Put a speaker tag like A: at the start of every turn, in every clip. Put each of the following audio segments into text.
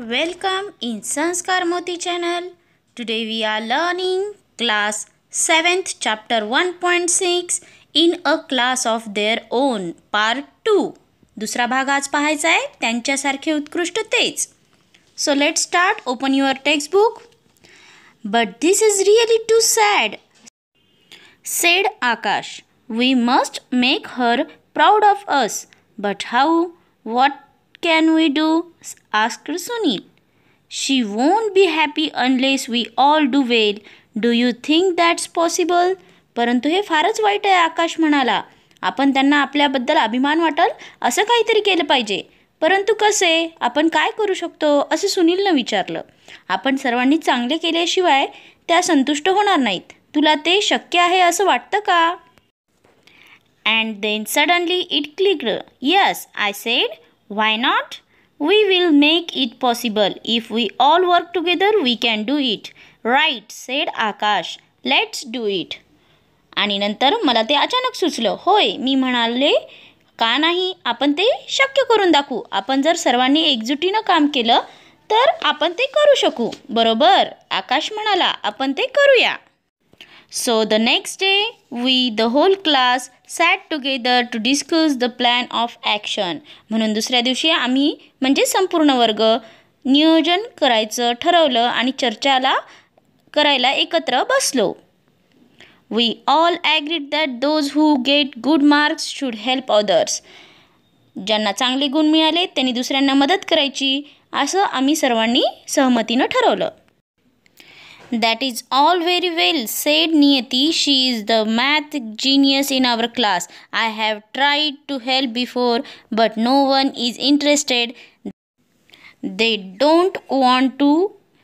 A: Welcome in Sanskar Moti channel. Today we are learning class 7th chapter 1.6 in a class of their own part 2. दुसरा भाग आज पाहायचा आहे त्यांच्यासारखे उत्कृष्ट तेच. So let's start. Open your textbook. But this is really too sad, said Akash. We must make her proud of us. But how? What can we do? Asked Sunil. She won't be happy unless we all do well. Do you think that's possible? परंतु हे फारच वाईट आहे, आकाश म्हणाला. आपण त्यांना आपल्याबद्दल अभिमान वाटेल असं काहीतरी केलं पाहिजे. परंतु कसे? आपण काय करू शकतो असे सुनीलने विचारलं. आपण सर्वांनी चांगले केल्याशिवाय त्या संतुष्ट होणार नाहीत. तुला ते शक्य आहे असं वाटतं का? And then suddenly it clicked. Yes, I said. Why not? We will make it possible. If we all work together, we can do it. Right, said Akash. Let's do it. आणि नंतर मला ते अचानक सुचलं. होय, मी म्हणाले, का नाही, आपण ते शक्य करून दाखवू. आपण जर सर्वांनी एकजुटीनं काम केलं तर आपण ते करू शकू. बरोबर, आकाश म्हणाला, आपण ते करूया. So the next day, the whole class sat together to discuss the plan of action. म्हणून दुसऱ्या दिवशी आम्ही म्हणजे संपूर्ण वर्ग नियोजन करायचं ठरवलं आणि चर्चाला करायला एकत्र बसलो. We all agreed that those who get good marks should help others. ज्यांना चांगले गुण मिळाले त्यांनी दुसऱ्यांना मदत करायची असं आम्ही सर्वांनी सहमतीनं ठरवलं. That is all very well, said Niyati. She is the math genius in our class. I have tried to help before, but no one is interested. They don't want to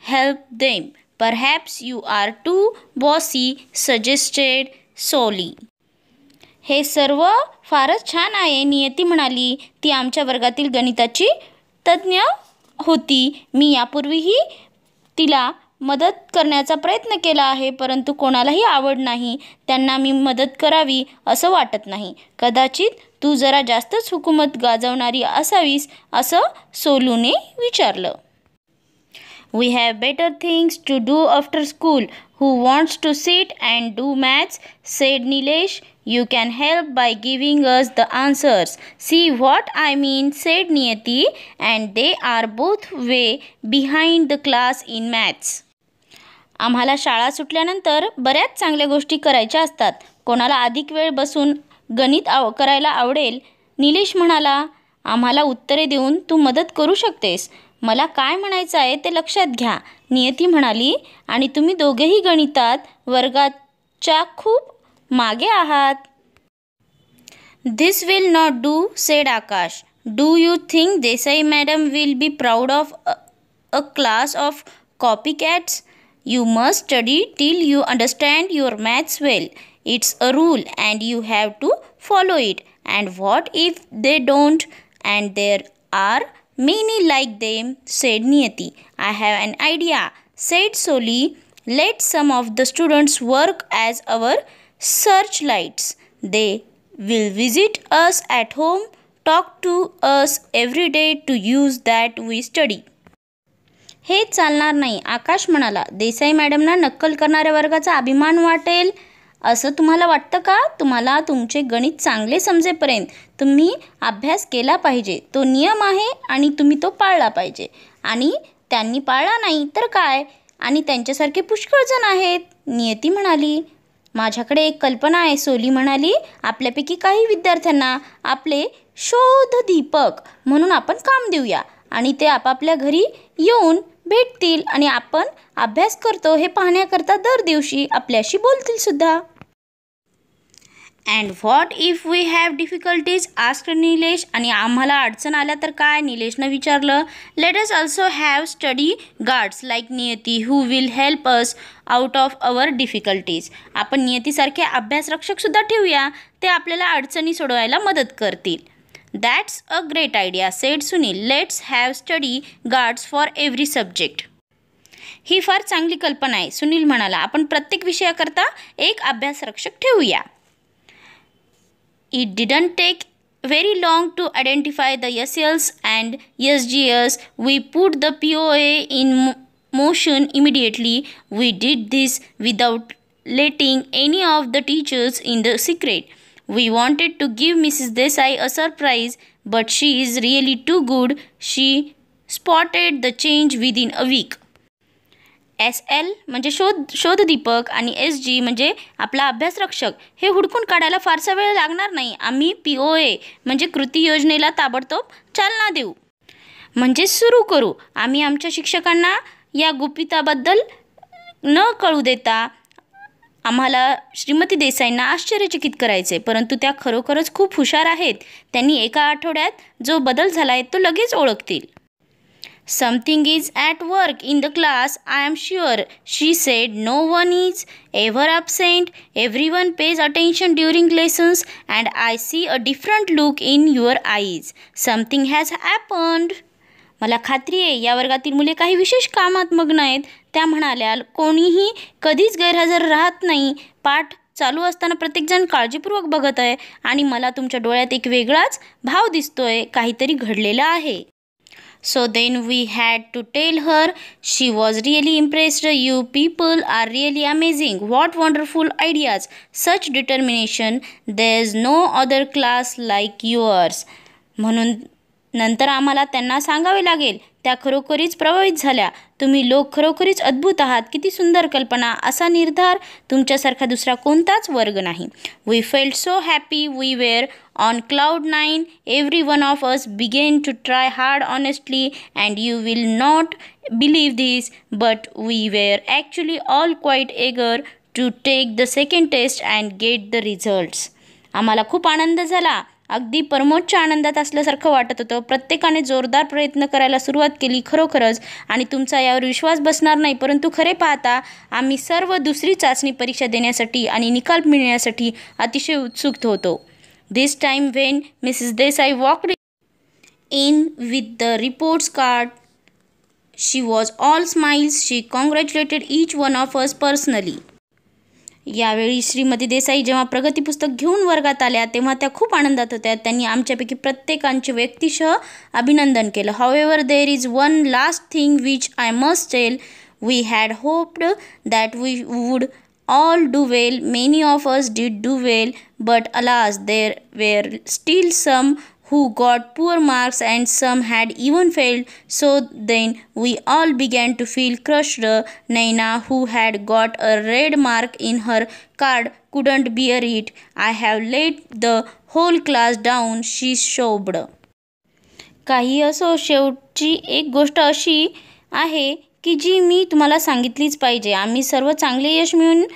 A: help them. Perhaps you are too bossy, suggested Solly. हे सर्व फारच छान आहे, नियती म्हणाली. ती आमच्या वर्गातील गणिताची तज्ज्ञ होती. मी यापूर्वीही तिला मदत करण्याचा प्रयत्न केला आहे, परंतु कोणालाही आवड नाही. त्यांना मी मदत करावी असं वाटत नाही. कदाचित तू जरा जास्तच हुकूमत गाजवणारी असावीस असं सोलूने विचारलं. We have better things to do after school. Who wants to sit and do maths? Said Nilesh. You can help by giving us the answers. See what I mean? Said Niyati. And they are both way behind the class in maths. आम्हाला शाळा सुटल्यानंतर बऱ्याच चांगल्या गोष्टी करायच्या असतात. कोणाला अधिक वेळ बसून गणित करायला आवडेल? निलेश म्हणाला. आम्हाला उत्तरे देऊन तू मदत करू शकतेस. मला काय म्हणायचं आहे ते लक्षात घ्या, नियती म्हणाली. आणि तुम्ही दोघेही गणितात वर्गाच्या खूप मागे आहात. This will not do, said Akash. Do you think Desai madam will be proud of a class of copycats? You must study till you understand your maths well. It's a rule and you have to follow it. And what if they don't? And there are many like them, said Niyati. I have an idea, said Soli. Let some of the students work as our searchlights. They will visit us at home, talk to us every day to use that we study. हे चालणार नाही, आकाश म्हणाला. देसाई मॅडमना नक्कल करणाऱ्या वर्गाचा अभिमान वाटेल असं तुम्हाला वाटतं का? तुम्हाला तुमचे गणित चांगले समजेपर्यंत तुम्ही अभ्यास केला पाहिजे. तो नियम आहे आणि तुम्ही तो पाळला पाहिजे. आणि त्यांनी पाळला नाही तर काय? आणि त्यांच्यासारखे पुष्कळ जण आहेत, नियती म्हणाली. माझ्याकडे एक कल्पना आहे, सोली म्हणाली. आपल्यापैकी काही विद्यार्थ्यांना आपले शोधदीपक म्हणून आपण काम देऊया आणि ते आपापल्या घरी येऊन भेटतील आणि आपण अभ्यास करतो हे पाहण्याकरता दर दिवशी आपल्याशी बोलतील सुद्धा. And what if we have difficulties? Asked Nilesh. आणि आम्हाला अडचण आल्या तर काय? निलेशनं विचारलं. Let us also have study guards like Niyati who will help us out of our difficulties. आपण नियतीसारखे अभ्यासरक्षकसुद्धा ठेवूया, ते आपल्याला अडचणी सोडवायला मदत करतील. That's a great idea, said Sunil. Let's have study guards for every subject. ही फार चांगली कल्पना आहे, सुनील म्हणाला. आपण प्रत्येक विषयाकरता एक अभ्यासरक्षक ठेवूया. It didn't take very long to identify the SLs and SGS. We put the POA in motion immediately. We did this without letting any of the teachers in the secret. We wanted to give Mrs. Desai a surprise, but she is really too good. She spotted the change within a week. SL म्हणजे शोधदीपक आणि SG म्हणजे आपला अभ्यासरक्षक हे हुडकून काढायला फारसा वेळ लागणार नाही. आम्ही POA म्हणजे कृती योजनेला ताबडतोब चालना देऊ, म्हणजे सुरू करू. आम्ही आमच्या शिक्षकांना या गुपिताबद्दल न कळू देता आम्हाला श्रीमती देसाईंना आश्चर्यचकित करायचे, परंतु त्या खरोखरच खूप हुशार आहेत. त्यांनी एका आठवड्यात जो बदल झाला आहे तो लगेच ओळखतील. Something is at work in the class, I am sure, she said. No one is ever absent. Everyone pays attention during lessons, and I see a different look in your eyes. Something has happened. मला खात्री आहे या वर्गातील मुले काही विशेष कामात मग्न आहेत. त्या म्हणाल्या, कोणीही कधीच गैरहजर राहत नाही. पाठ चालू असताना प्रत्येकजण काळजीपूर्वक बघत आहे आणि मला तुमच्या डोळ्यात एक वेगळाच भाव दिसतोय. काहीतरी घडलेलं आहे. So then we had to tell her. She was really impressed. You people are really amazing. What wonderful ideas. Such determination. There's no other class like yours. म्हणून नंतर आम्हाला त्यांना सांगावे लागेल. त्या खरोखरीच प्रभावित झाल्या. तुम्ही लोक खरोखरीच अद्भुत आहात. किती सुंदर कल्पना. असा निर्धार तुमच्यासारखा दुसरा कोणताच वर्ग नाही. We felt so happy. We were on cloud 9. Every one of us began to try hard honestly, and you will not believe this, but we were actually all quite eager to take the second test and get the results. आम्हाला खूप आनंद झाला. अगदी परमोच्च आनंदात असल्यासारखं वाटत होतं. प्रत्येकाने जोरदार प्रयत्न करायला सुरुवात केली खरोखरच. आणि तुमचा यावर विश्वास बसणार नाही, परंतु खरे पाहता आम्ही सर्व दुसरी चाचणी परीक्षा देण्यासाठी आणि निकाल मिळण्यासाठी अतिशय उत्सुक होतो. This time when Mrs Desai walked in with the reports card, she was all smiles. She congratulated each one of us personally. यावेळी श्रीमती देसाई जेव्हा प्रगती पुस्तक घेऊन वर्गात आल्या तेव्हा त्या खूप आनंदात होत्या. त्यांनी आमच्यापैकी प्रत्येकांचे व्यक्तिशः अभिनंदन केलं. However, there is one last thing which I must tell. We had hoped that we would all do well. Many of us did do well, but alas, there were still some who got poor marks and some had even failed. So then we all began to feel crushed. Naina, who had got a red mark in her card, couldn't bear it. I have let the whole class down, she sobbed. काही असो, शेवटची एक गोष्ट अशी आहे की जी मी तुम्हाला सांगितलीच पाहिजे. आम्ही सर्व चांगले यश मिळवून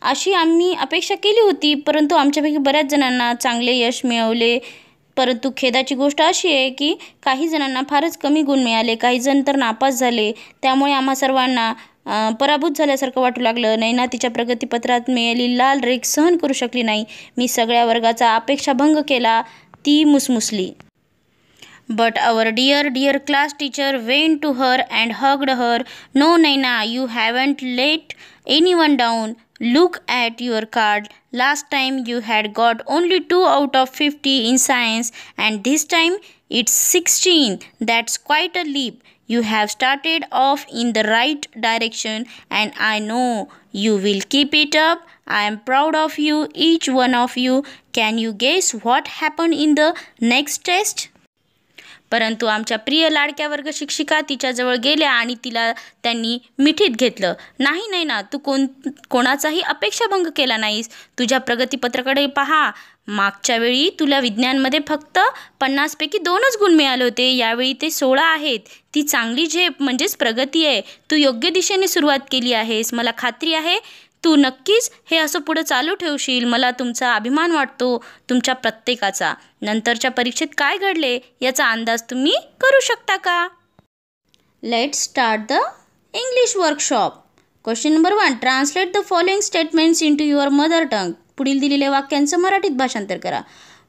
A: अशी आम्ही अपेक्षा केली होती, परंतु आमच्यापैकी बऱ्याच जणांना चांगले यश मिळवले. परंतु खेदाची गोष्ट अशी आहे की काही जणांना फारच कमी गुण मिळाले, काही जण तर नापास झाले. त्यामुळे आम्हा सर्वांना पराभूत झाल्यासारखं वाटू लागलं. नैना तिच्या प्रगतीपत्रात मिळालेली लाल रेख सहन करू शकली नाही. मी सगळ्या वर्गाचा अपेक्षाभंग केला, ती मुसमुसली. But our dear class teacher went to her and hugged her. No, Naina, you haven't let anyone down. Look at your card. Last time you had got only 2 out of 50 in science, and this time it's 16. That's quite a leap. You have started off in the right direction, and I know you will keep it up. I am proud of you, each one of you. Can you guess what happened in the next test? परंतु आमच्या प्रिय लाडक्या वर्ग शिक्षिका तिच्याजवळ गेल्या आणि तिला त्यांनी मिठीत घेतलं. नाही ना, तू कोणाचाही अपेक्षाभंग केला नाहीस. तुझ्या प्रगतीपत्राकडे पहा. मागच्या वेळी तुला विज्ञानमध्ये फक्त 50 पैकी 2च गुण मिळाले होते. यावेळी ते 16 आहेत. ती चांगली झेप म्हणजेच प्रगती आहे. तू योग्य दिशेने सुरुवात केली आहेस. मला खात्री आहे तू नक्कीच हे असं पुढे चालू ठेवशील. मला तुमचा अभिमान वाटतो, तुमच्या प्रत्येकाचा. नंतरच्या परीक्षेत काय घडले याचा अंदाज तुम्ही करू शकता का? Let's start the English workshop. Question number 1. Translate the following statements into your mother tongue. पुढील दिलेल्या वाक्यांचं मराठीत भाषांतर करा.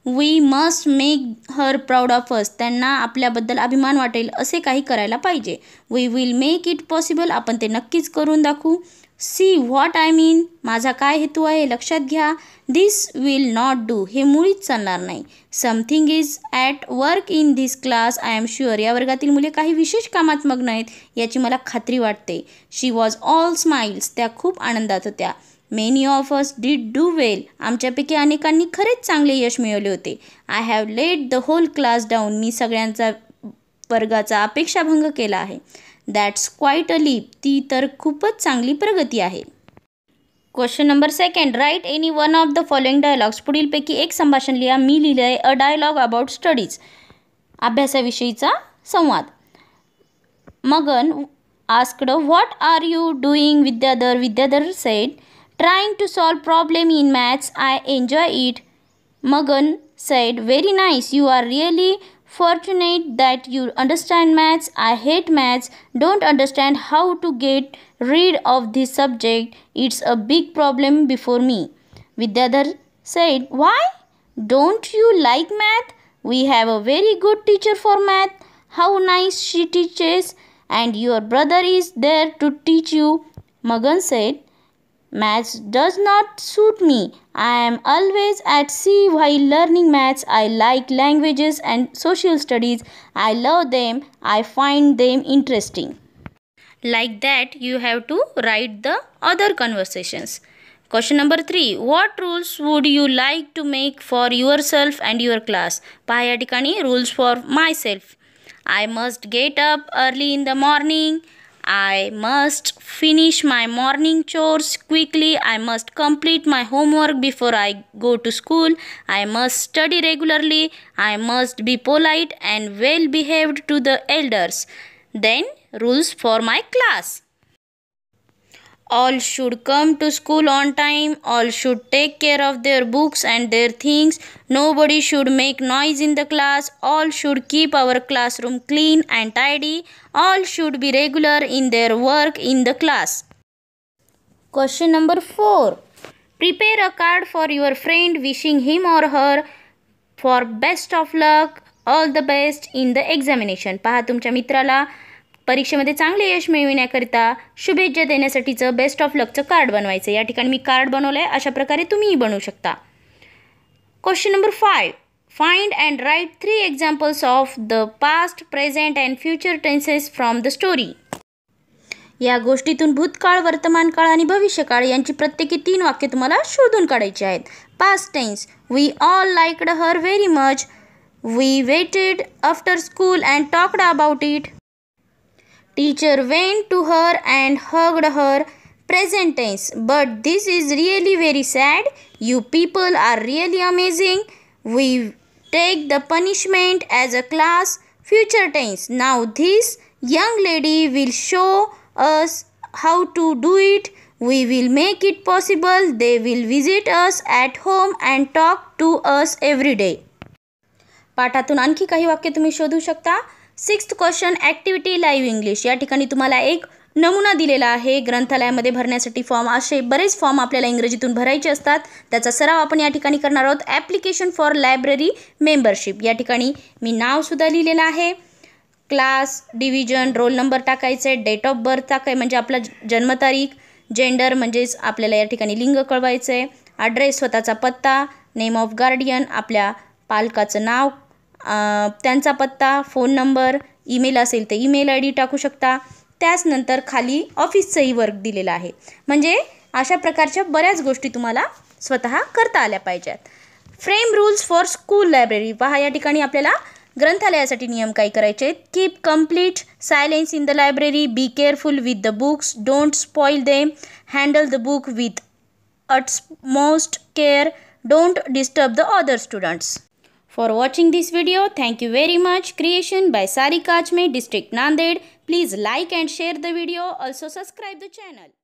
A: We must make her proud of us. त्यांना आपल्याबद्दल अभिमान वाटेल असे काही करायला पाहिजे. We will make it possible. आपण ते नक्कीच करून दाखवू. सी व्हॉट आय मीन, माझा काय हेतू आहे लक्षात घ्या. दिस विल नॉट डू, हे मुळीच चालणार नाही. Something is at work in this class, I am sure, या वर्गातील मुले काही विशेष कामात मग्न आहेत याची मला खात्री वाटते. शी वॉज ऑल स्माइल्स, त्या खूप आनंदात होत्या. Many of us did do well, आमच्यापैकी अनेकांनी खरेच चांगले यश मिळवले होते. I have let the whole class down, मी सगळ्यांचा वर्गाचा अपेक्षाभंग केला आहे. दॅट्स क्वाईट अ लीप, ती तर खूपच चांगली प्रगती आहे. Question number 2, write any one of the following dialogues, पुढीलपैकी एक संभाषण लिहा. मी लिहिलं आहे अ डायलॉग अबाउट स्टडीज, अभ्यासाविषयीचा संवाद. Magan asked what are you doing Vidyadhar, Vidyadhar said trying to solve problem in maths, I enjoy it. Magan said, very nice, you are really fortunate that you understand maths. I hate maths, don't understand how to get rid of this subject. It's a big problem before me. Vidyadhar said, why? Don't you like math? We have a very good teacher for math. How nice she teaches, and your brother is there to teach you. Magan said, maths does not suit me. I am always at sea while learning maths. I like languages and social studies. I love them. I find them interesting. Like that, you have to write the other conversations. Question number 3. What rules would you like to make for yourself and your class? पहा या ठिकाणी rules for myself. I must get up early in the morning. I must finish my morning chores quickly. I must complete my homework before I go to school. I must study regularly. I must be polite and well behaved to the elders. Then rules for my class. All should come to school on time. All should take care of their books and their things. Nobody should make noise in the class. All should keep our classroom clean and tidy. All should be regular in their work in the class. Question number 4. Prepare a card for your friend wishing him or her for best of luck, all the best in the examination. पहा तुमच्या मित्राला परीक्षेमध्ये चांगले यश मिळविण्याकरिता शुभेच्छा देण्यासाठीचं best of लकचं card बनवायचं. या ठिकाणी मी कार्ड बनवलं आहे, अशा प्रकारे तुम्हीही बनवू शकता. Question number 5. Find and write 3 examples of the past, present and future tenses from the story. या गोष्टीतून भूतकाळ, वर्तमान काळ आणि भविष्यकाळ यांची प्रत्येकी 3 वाक्य तुम्हाला शोधून काढायची आहेत. Past tense, we all liked her very much. We waited after school and talked about it. Teacher went to her and hugged her. Present tense, but this is really very sad. You people are really amazing. We take the punishment as a class. Future tense, now this young lady will show us how to do it. We will make it possible. They will visit us at home and talk to us every day. पाठातून आणखी काही वाक्य तुम्ही शोधू शकता. 6th question, activity live English. या ठिकाणी तुम्हाला एक नमुना दिलेला आहे. ग्रंथालयामध्ये भरण्यासाठी फॉर्म, असे बरेच फॉर्म आपल्याला इंग्रजीतून भरायचे असतात. त्याचा सराव आपण या ठिकाणी करणार आहोत. Application for library membership. या ठिकाणी मी नावसुद्धा लिहिलेलं आहे. क्लास, डिव्हिजन, रोल नंबर टाकायचे, डेट ऑफ बर्थ म्हणजे आपला जन्मतारीख, जेंडर म्हणजेच आपल्याला या ठिकाणी लिंग कळवायचं आहे, ॲड्रेस स्वतःचा पत्ता, नेम ऑफ गार्डियन आपल्या पालकाचं नाव, त्यांचा पत्ता, फोन नंबर, ईमेल असेल तर ईमेल आय डी टाकू शकता. त्याचनंतर खाली ऑफिसचंही वर्क दिलेलं आहे. म्हणजे अशा प्रकारच्या बऱ्याच गोष्टी तुम्हाला स्वतः करता आल्या पाहिजेत. Frame rules for school library. पहा या ठिकाणी आपल्याला ग्रंथालयासाठी नियम काय करायचे आहेत. Keep complete silence in the library. Be careful with the books. Don't spoil them. Handle the book with utmost care. Don't disturb the other students. For watching this video, thank you very much. Creation by Sarika Achme, District Nanded. Please like and share the video. Also subscribe the channel.